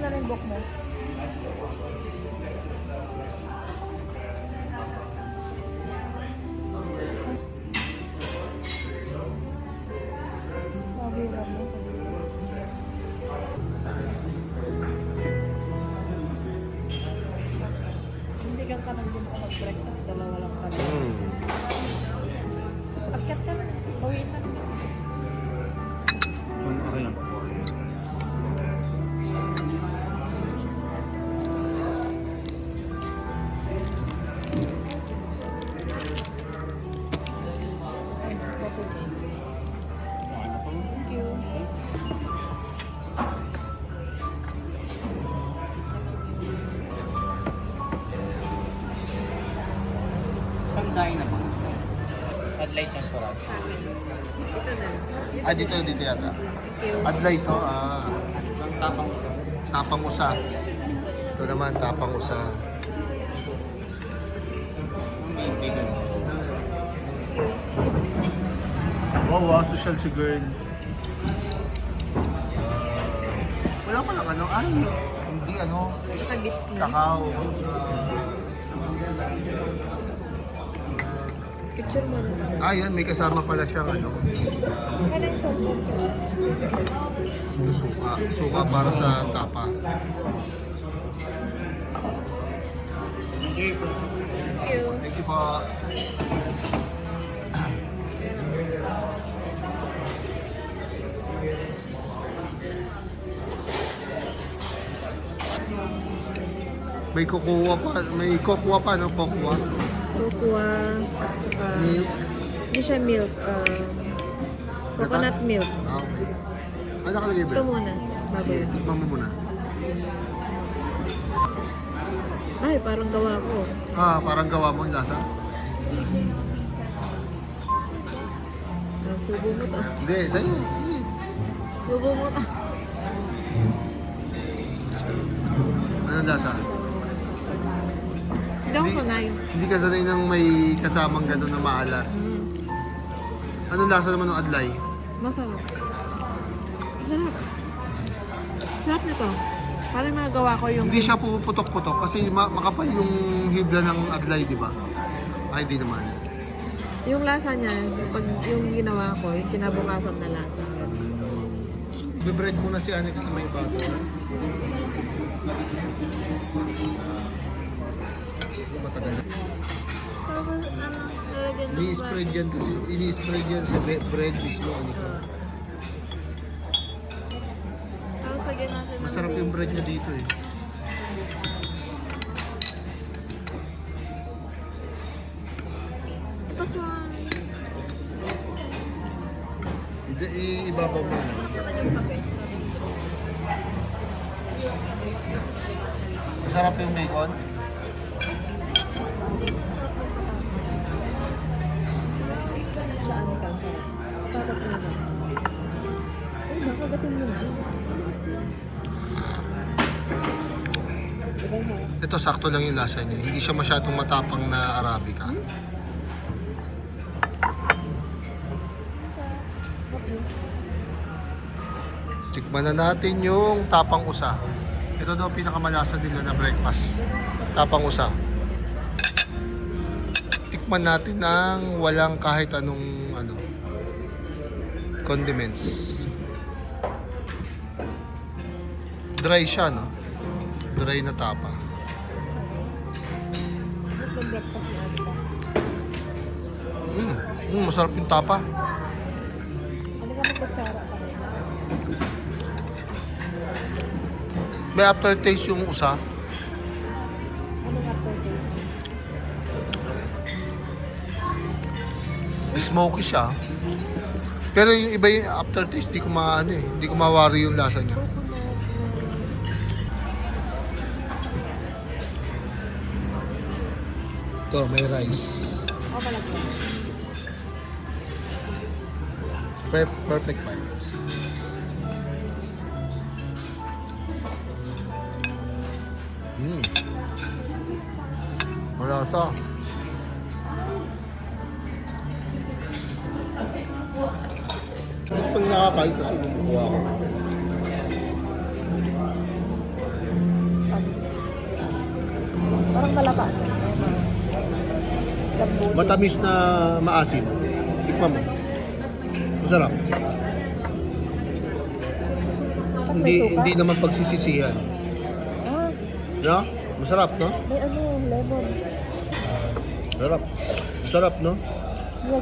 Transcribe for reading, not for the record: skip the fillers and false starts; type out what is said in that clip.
na rin book mo. Sabi lang mo. Hindi ka lang din pa mag-breakfast. Dalawa lang pala. Akyat ka na. Bawiin na. Okay lang. Thank you. Sanday na ba? Adlay Champorad. Ito na. Dito yata. Thank you. Adlay to, Isang tapang usa. tapang usa. Ito naman, tapang usa. May bigyan. Wow, social si girl. Wala pa lang ano, hindi ano, Nakabits na. kakao. Picture mo na. Yan, may kasama pala siyang ano, Ano yung cellphone ko? suka. Suka para sa tapa. Thank you. Thank you. Thank you po. May kukuha pa, no? Kukuha. Kukuha. Tsaka, Milk. hindi siya milk. Coconut milk. Okay. Ano nakalagay ba? Ito muna. Baboy. Sige, tikman mo muna. Ay, parang gawa ko. Parang gawa mo yung lasa. Subo mo to. Hindi, sa'yo. Sige. Subo mo to. Anong lasa? Hindi ako sanay. Hindi ka sanay ng may kasamang gano'n na maalat. Anong lasa naman ng adlay? Masarap. Masarap. Sarap nito. Parang nagawa ko yung... Hindi siya puputok-putok kasi makapal yung hibla ng adlay, di ba? Ay, di naman. Yung lasa niya, pag yung ginawa ko, yung kinabukasan na lasa. Bibread muna si Anika na may baso. Matagal na. Tapos, lalagyan Ini-spread yan kasi, ini-spread yan sa bread mismo, Anika. Tapos, lagyan natin ng Masarap yung bread niya dito eh. Tapos, Ibabaw mo na. naman yung kape. Masarap yung bacon. Saan ka? Tapos, ano? Uy, nakagatin mo na. Diba mo? Ito, sakto lang yung lasa niya. Hindi siya masyadong matapang na Arabica. Tikman na natin yung tapang usa. Ito daw pinakamalasa nila na breakfast. Tapang usa. Tikman natin ng walang kahit anong condiments. Dry siya, no? Dry na tapa. Ano yung breakfast ni Asta? Masarap yung tapa. Ano ka magkutsara sa kanya? May aftertaste yung usa. Anong aftertaste? Smoky siya. Pero yung iba yung aftertaste, di ko hindi ko mawari yung lasa niya. Ito, may rice. Ako malagyan. Perfect bite. Malasa. Pag nakakain kasi kukuha ko. malapa. Lambutin. Matamis na maasim. Tikman mo. Masarap. At may suka. Hindi naman pagsisisihan. Ah, No? Masarap, no? may ano, lemon. Sarap. Sarap, no? Nilagay